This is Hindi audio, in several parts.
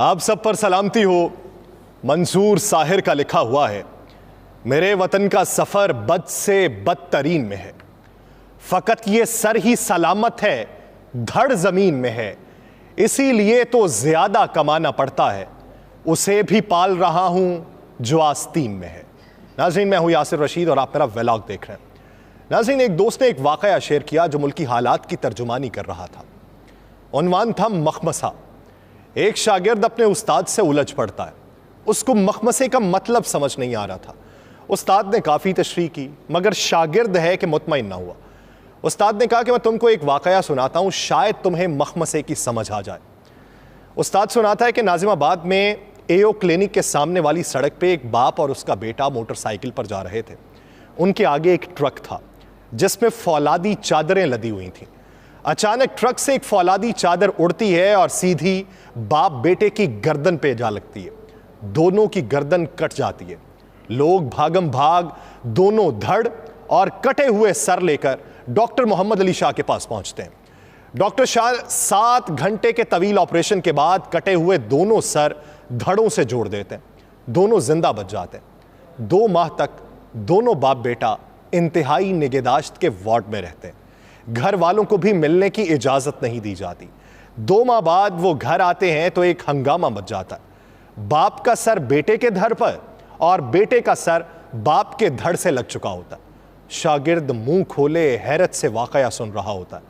आप सब पर सलामती हो। मंसूर साहिर का लिखा हुआ है, मेरे वतन का सफर बद से बदतरीन में है, फकत ये सर ही सलामत है, धड़ जमीन में है, इसीलिए तो ज्यादा कमाना पड़ता है, उसे भी पाल रहा हूं जो आस्तीन में है। नाज़रीन, मैं हूं यासिर रशीद और आप मेरा व्लॉग देख रहे हैं। नाज़रीन, एक दोस्त ने एक वाकया शेयर किया जो मुल्की हालात की तर्जुमानी कर रहा था। उन्वान था मखमसा। एक शागिर्द अपने उस्ताद से उलझ पड़ता है, उसको मखमसे का मतलब समझ नहीं आ रहा था। उस्ताद ने काफ़ी तशरीह की, मगर शागिर्द है कि मुतमईन ना हुआ। उस्ताद ने कहा कि मैं तुमको एक वाकया सुनाता हूँ, शायद तुम्हें मखमसे की समझ आ जाए। उस्ताद सुनाता है कि नाजिमाबाद में एओ क्लिनिक के सामने वाली सड़क पे एक बाप और उसका बेटा मोटरसाइकिल पर जा रहे थे। उनके आगे एक ट्रक था जिसमें फौलादी चादरें लदी हुई थीं। अचानक ट्रक से एक फौलादी चादर उड़ती है और सीधी बाप बेटे की गर्दन पे जा लगती है। दोनों की गर्दन कट जाती है। लोग भागम भाग दोनों धड़ और कटे हुए सर लेकर डॉक्टर मोहम्मद अली शाह के पास पहुंचते हैं। डॉक्टर शाह 7 घंटे के तवील ऑपरेशन के बाद कटे हुए दोनों सर धड़ों से जोड़ देते हैं। दोनों जिंदा बच जाते हैं। 2 माह तक दोनों बाप बेटा इंतहाई निगहदाश्त के वार्ड में रहते हैं। घर वालों को भी मिलने की इजाजत नहीं दी जाती। 2 माह बाद वो घर आते हैं तो एक हंगामा मच जाता है। बाप का सर बेटे के धड़ पर और बेटे का सर बाप के धड़ से लग चुका होता है। शागिर्द मुंह खोले हैरत से वाकया सुन रहा होता है।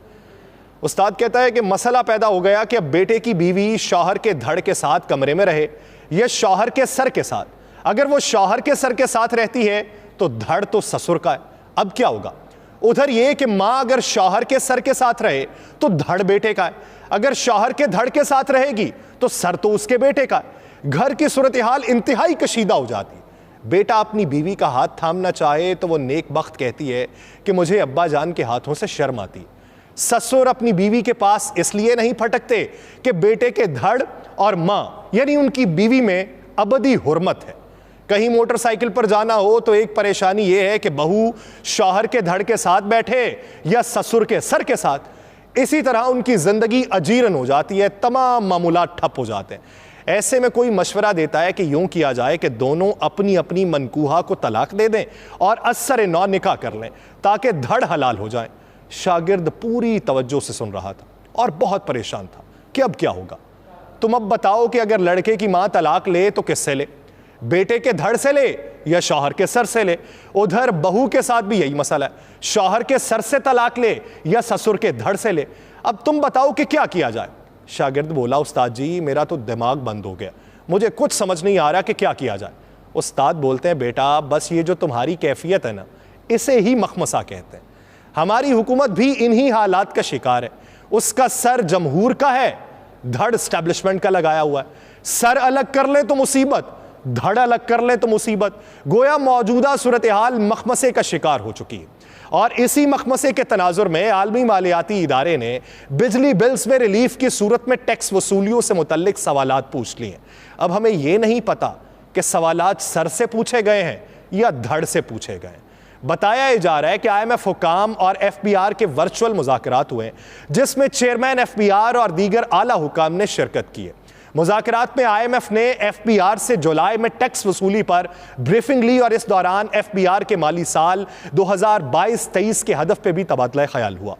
उस्ताद कहता है कि मसला पैदा हो गया कि अब बेटे की बीवी शौहर के धड़ के साथ कमरे में रहे या शौहर के सर के साथ। अगर वो शौहर के सर के साथ रहती है तो धड़ तो ससुर का है। अब क्या होगा? उधर ये कि मां अगर शौहर के सर के साथ रहे तो धड़ बेटे का है, अगर शौहर के धड़ के साथ रहेगी तो सर तो उसके बेटे का है। घर की सूरत हाल इंतहाई कशीदा हो जाती है। बेटा अपनी बीवी का हाथ थामना चाहे तो वो नेक बख्त कहती है कि मुझे अब्बा जान के हाथों से शर्म आती है। ससुर अपनी बीवी के पास इसलिए नहीं फटकते कि बेटे के धड़ और मां यानी उनकी बीवी में अबदी हुर्मत है। कहीं मोटरसाइकिल पर जाना हो तो एक परेशानी यह है कि बहू शौहर के धड़ के साथ बैठे या ससुर के सर के साथ। इसी तरह उनकी जिंदगी अजीरन हो जाती है, तमाम मामूलात ठप हो जाते हैं। ऐसे में कोई मशवरा देता है कि यूं किया जाए कि दोनों अपनी अपनी मनकूहा को तलाक दे दें और अस्सर नौ निकाह कर लें ताकि धड़ हलाल हो जाए। शागिर्द पूरी तवज्जो से सुन रहा था और बहुत परेशान था कि अब क्या होगा। तुम अब बताओ कि अगर लड़के की मां तलाक ले तो किससे ले? बेटे के धड़ से ले या शौहर के सर से ले? उधर बहू के साथ भी यही मसला है, शौहर के सर से तलाक ले या ससुर के धड़ से ले। अब तुम बताओ कि क्या किया जाए? शागिर्द बोला, उस्ताद जी मेरा तो दिमाग बंद हो गया, मुझे कुछ समझ नहीं आ रहा कि क्या किया जाए। उस्ताद बोलते हैं, बेटा बस ये जो तुम्हारी कैफियत है ना, इसे ही मखमसा कहते हैं। हमारी हुकूमत भी इन्हीं हालात का शिकार है। उसका सर जमहूर का है, धड़ एस्टैब्लिशमेंट का लगाया हुआ है। सर अलग कर ले तो मुसीबत, धड़ अलग कर ले तो मुसीबत। गोया मौजूदा सूरत हाल मखमसे का शिकार हो चुकी है। और इसी मखमसे के तनाजुर में आलमी मालियाती इदारे ने बिजली बिल्स में रिलीफ की सूरत में टैक्स वसूलियों से मुतल्लिक सवालात पूछ लिए। अब हमें यह नहीं पता कि सवालात सर से पूछे गए हैं या धड़ से पूछे गए हैं। बताया जा रहा है कि IMF हुकाम और FBR के वर्चुअल मुज़ाकरात हुए जिसमें चेयरमैन FBR और दीगर आला हुकाम ने शिरकत की है। मुज़ाकरात में IMF ने FBR से जुलाई में टैक्स वसूली पर ब्रीफिंग ली और इस दौरान FBR के माली साल 2022-23 के हदफ पे भी तबादला ख्याल हुआ।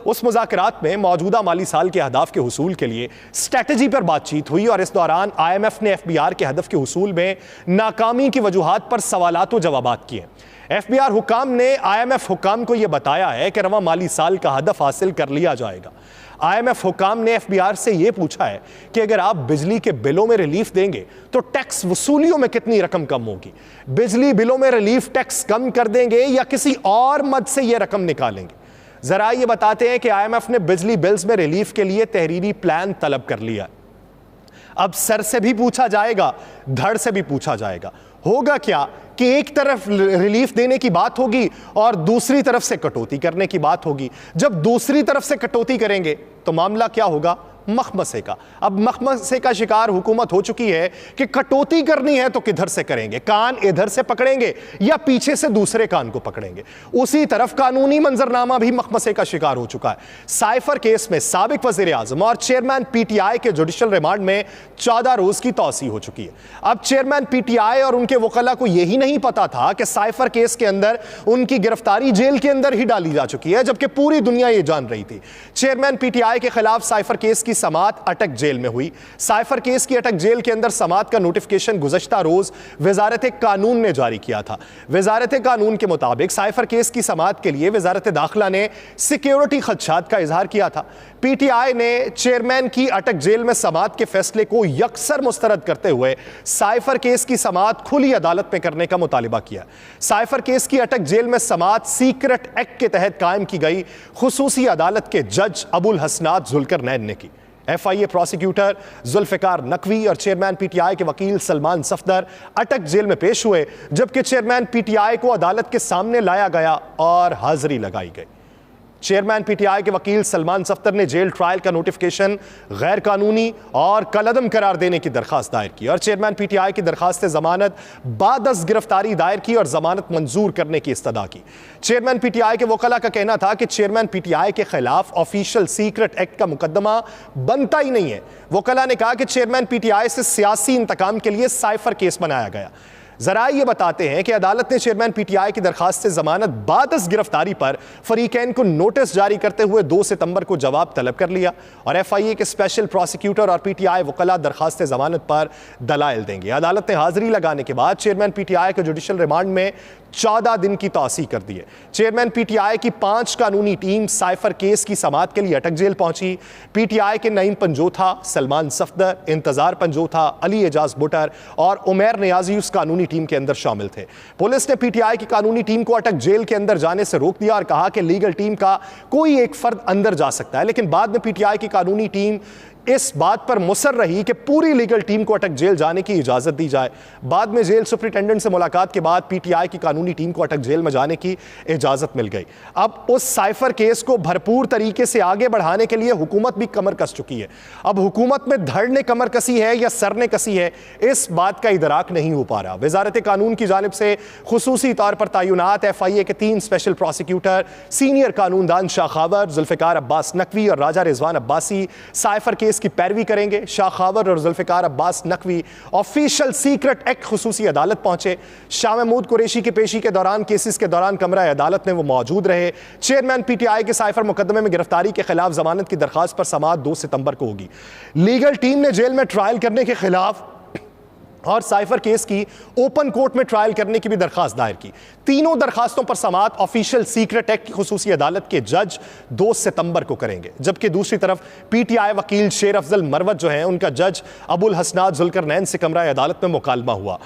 उस मुज़ाकरात में मौजूदा माली साल के अहदाफ के हुसूल के लिए स्ट्रेटजी पर बातचीत हुई और इस दौरान IMF ने FBR के हदफ के हुसूल में नाकामी की वजूहात पर सवालात व जवाबात किए। FBR हुकाम ने IMF हुकाम को यह बताया है कि रवा माली साल का हदफ हासिल कर लिया जाएगा। IMF हुकाम ने FBR से यह पूछा है कि अगर आप बिजली के बिलों में रिलीफ देंगे तो टैक्स वसूलियों में कितनी रकम कम होगी? बिजली बिलों में रिलीफ टैक्स कम कर देंगे या किसी और मद से यह रकम निकालेंगे? जरा ये बताते हैं कि IMF ने बिजली बिल्स में रिलीफ के लिए तहरीरी प्लान तलब कर लिया। अब सर से भी पूछा जाएगा, धड़ से भी पूछा जाएगा। होगा क्या कि एक तरफ रिलीफ देने की बात होगी और दूसरी तरफ से कटौती करने की बात होगी। जब दूसरी तरफ से कटौती करेंगे तो मामला क्या होगा मखमसे का। अब मखमसे का शिकार हुकूमत हो चुकी है कि कटौती करनी है तो किधर से करेंगे, कान इधर से पकड़ेंगे या पीछे से दूसरे कान को पकड़ेंगे। उसी तरफ कानूनी मंजरनामा भी मखमसे का शिकार हो चुका है। साइफर केस में साबिक वजीर आजम और चेयरमैन पीटीआई के जुडिशल रिमांड में 14 रोज की तौसी हो चुकी है। अब चेयरमैन पीटीआई और उनके वकला को यही नहीं पता था कि साइफर केस के अंदर उनकी गिरफ्तारी जेल के अंदर ही डाली जा चुकी है, जबकि पूरी दुनिया यह जान रही थी। चेयरमैन पीटीआई के खिलाफ साइफर केस की समाअत अटक जेल में हुई। साइफर केस की अटक जेल के अंदर समाअत का नोटिफिकेशन गुज़श्ता रोज वजारत कानून ने जारी किया था। वजारत कानून के मुताबिक साइफर केस की समाअत के लिए वजारत दाखिला ने सिक्योरिटी खदशात का इजहार किया था। पीटीआई ने चेयरमैन की अटक जेल में समाअत के फैसले को यकसर मुस्तरद करते हुए साइफर केस की समाअत खुली अदालत में करने का मुतालिबा किया। साइफर केस की अटक जेल में समाअत सीक्रेट एक्ट के तहत कायम की गई खुसूसी अदालत के जज अबुल हसनात जुल्करनैन ने की। एफआईए प्रोसिक्यूटर जुल्फिकार नकवी और चेयरमैन पीटीआई के वकील सलमान सफदर अटक जेल में पेश हुए, जबकि चेयरमैन पीटीआई को अदालत के सामने लाया गया और हाजिरी लगाई गई। चेयरमैन पीटीआई के वकील सलमान सफदर ने जेल ट्रायल का नोटिफिकेशन गैर कानूनी और कलअदम करार देने की दरखास्त दायर की और चेयरमैन पीटीआई की दरखास्त जमानत बादस गिरफ्तारी दायर की और जमानत मंजूर करने की इस्तदा की। चेयरमैन पीटीआई के वकला का कहना था कि चेयरमैन पीटीआई के खिलाफ ऑफिशियल सीक्रेट एक्ट का मुकदमा बनता ही नहीं है। वकला ने कहा कि चेयरमैन पीटीआई से सियासी इंतकाम के लिए साइफर केस बनाया गया। जरा ये बताते हैं कि अदालत ने चेयरमैन पीटीआई की दरखास्त से जमानत बादस गिरफ्तारी पर फरीकैन को नोटिस जारी करते हुए 2 सितंबर को जवाब तलब कर लिया और एफआईए के स्पेशल प्रोसिक्यूटर और पीटीआई वकला दरखास्त जमानत पर दलाइल देंगे। अदालत ने हाजिरी लगाने के बाद चेयरमैन पीटीआई के जुडिशल रिमांड में 14 दिन की तौसी कर दी है। चेयरमैन पीटीआई की 5 कानूनी टीम साइफर केस की समाअत के लिए अटक जेल पहुंची। पीटीआई के नईम पंजोथा, सलमान सफदर, इंतजार पंजोथा, अली एजाज बुटर और उमैर नियाजी उस कानूनी टीम के अंदर शामिल थे। पुलिस ने पीटीआई की कानूनी टीम को अटक जेल के अंदर जाने से रोक दिया और कहा कि लीगल टीम का कोई एक फर्द अंदर जा सकता है, लेकिन बाद में पीटीआई की कानूनी टीम इस बात पर मुसर रही कि पूरी लीगल टीम को अटक जेल जाने की इजाजत दी जाए। बाद में जेल सुपरिटेंडेंट से मुलाकात के बाद पीटीआई की कानूनी टीम को अटक जेल में जाने की इजाजत मिल गई। अब उस साइफर केस को भरपूर तरीके से आगे बढ़ाने के लिए हुकूमत भी कमर कस चुकी है। अब हुकूमत में धड़ ने कमर कसी है या सर ने कसी है, इस बात का इदराक नहीं हो पा रहा। वजारत कानून की जानिब से खुसूसी तौर पर तयनात एफआईए के 3 स्पेशल प्रोसिक्यूटर, सीनियर कानूनदान शाखावर, जुल्फिकार अब्बास नकवी और राजा रिजवान अब्बासी साइफर केस की पैरवी करेंगे। शाखावर और Zulfikar Abbas Naqvi official secret act खुसूसी अदालत पहुंचे। शाह महमूद कुरैशी की पेशी के दौरान केसेस के दौरान कमरा अदालत में वो मौजूद रहे। चेयरमैन पीटीआई के साइफर मुकदमे में गिरफ्तारी के खिलाफ जमानत की दरखास्त पर समाअत 2 सितंबर को होगी। लीगल टीम ने जेल में ट्रायल करने के खिलाफ और साइफर केस की ओपन कोर्ट में ट्रायल करने की भी दरखास्त दायर की। तीनों दरखास्तों पर समाअत ऑफिशियल सीक्रेट एक्ट की खुसूसी अदालत के जज 2 सितंबर को करेंगे, जबकि दूसरी तरफ पीटीआई वकील शेर अफजल मरवत जो हैं, उनका जज अबुल हसनात जुल्करनैन से कमरा अदालत में मुकालमा हुआ।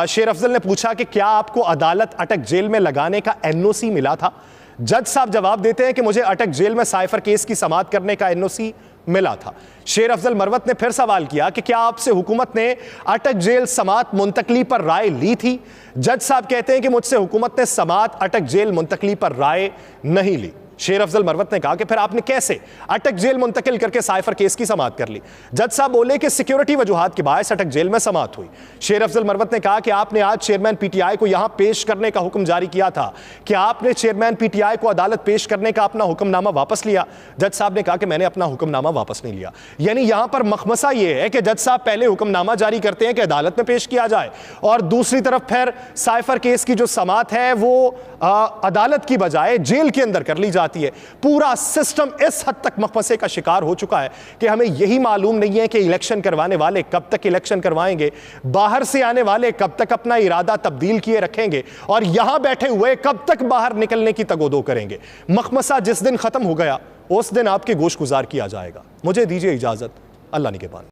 शेर अफजल ने पूछा कि क्या आपको अदालत अटक जेल में लगाने का एनओसी मिला था? जज साहब जवाब देते हैं कि मुझे अटक जेल में साइफर केस की समाअत करने का एनओसी मिला था। शेर अफजल मरवत ने फिर सवाल किया कि क्या आपसे हुकूमत ने अटक जेल समाअत मुंतकली पर राय ली थी? जज साहब कहते हैं कि मुझसे हुकूमत ने समाअत अटक जेल मुंतकली पर राय नहीं ली। शेर अफजल मरवत ने कहा कि फिर आपने कैसे अटक जेल मुंतकिल करके साइफर केस की समाअत कर ली? जज साहब बोले कि सिक्योरिटी वजूहात के बायस अटक जेल में समाअत हुई। शेर अफजल मरवत ने कहा कि आपने आज चेयरमैन पीटीआई को यहां पेश करने का हुक्म जारी किया था, क्या आपने चेयरमैन पीटीआई को अदालत पेश करने का अपना हुक्मनामा वापस लिया? जज साहब ने कहा कि मैंने अपना हुक्मनामा वापस नहीं लिया। यानी यहां पर मखमसा यह है कि जज साहब पहले हुक्मनामा जारी करते हैं कि अदालत में पेश किया जाए, और दूसरी तरफ फिर साइफर केस की जो समाअत है वो अदालत की बजाय जेल के अंदर कर ली जाती है। पूरा सिस्टम इस हद तक मखमसे का शिकार हो चुका है कि हमें यही मालूम नहीं है कि इलेक्शन करवाने वाले कब तक इलेक्शन करवाएंगे, बाहर से आने वाले कब तक अपना इरादा तब्दील किए रखेंगे, और यहां बैठे हुए कब तक बाहर निकलने की तगोदो करेंगे। मखमसा जिस दिन खत्म हो गया उस दिन आपके गोश गुजार किया जाएगा। मुझे दीजिए इजाजत। अल्लाह निगहबान।